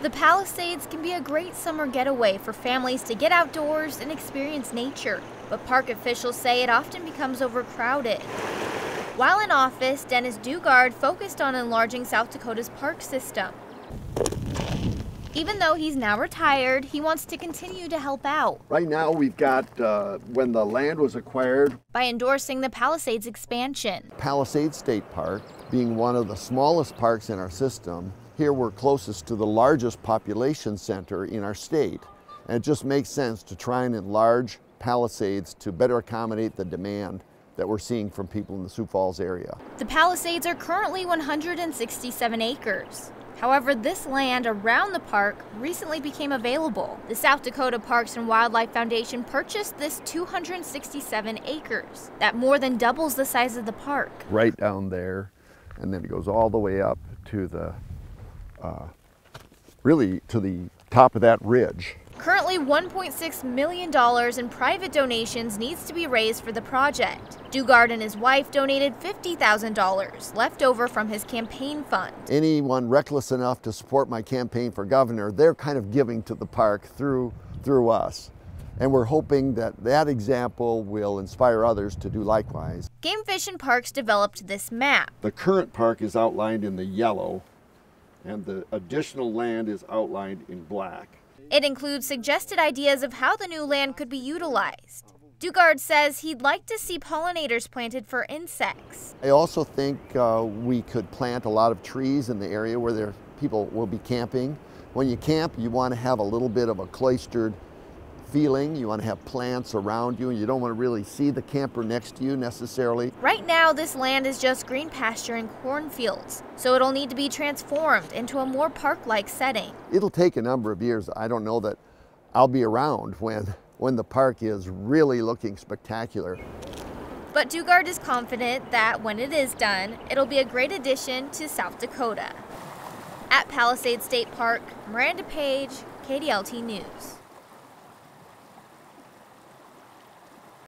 The Palisades can be a great summer getaway for families to get outdoors and experience nature, but park officials say it often becomes overcrowded. While in office, Dennis Dugard focused on enlarging South Dakota's park system. Even though he's now retired, he wants to continue to help out. Right now we've got, when the land was acquired, by endorsing the Pallisades Expansion. Pallisades State Park, being one of the smallest parks in our system, here we're closest to the largest population center in our state. And it just makes sense to try and enlarge Palisades to better accommodate the demand that we're seeing from people in the Sioux Falls area. The Palisades are currently 167 acres. However, this land around the park recently became available. The South Dakota Parks and Wildlife Foundation purchased this 267 acres. That more than doubles the size of the park. Right down there, and then it goes all the way up to the, really to the top of that ridge. Currently, $1.6 million in private donations needs to be raised for the project. Dugard and his wife donated $50,000 left over from his campaign fund. Anyone reckless enough to support my campaign for governor, they're kind of giving to the park through us. And we're hoping that that example will inspire others to do likewise. Game Fish and Parks developed this map. The current park is outlined in the yellow, and the additional land is outlined in black. It includes suggested ideas of how the new land could be utilized. Dugard says he'd like to see pollinators planted for insects. I also think we could plant a lot of trees in the area where people will be camping. When you camp, you want to have a little bit of a cloistered feeling. You want to have plants around you, and you don't want to really see the camper next to you necessarily. Right now, this land is just green pasture and cornfields, so it'll need to be transformed into a more park-like setting. It'll take a number of years. I don't know that I'll be around when the park is really looking spectacular. But Dugard is confident that when it is done, it'll be a great addition to South Dakota. At Palisades State Park, Miranda Page, KDLT News.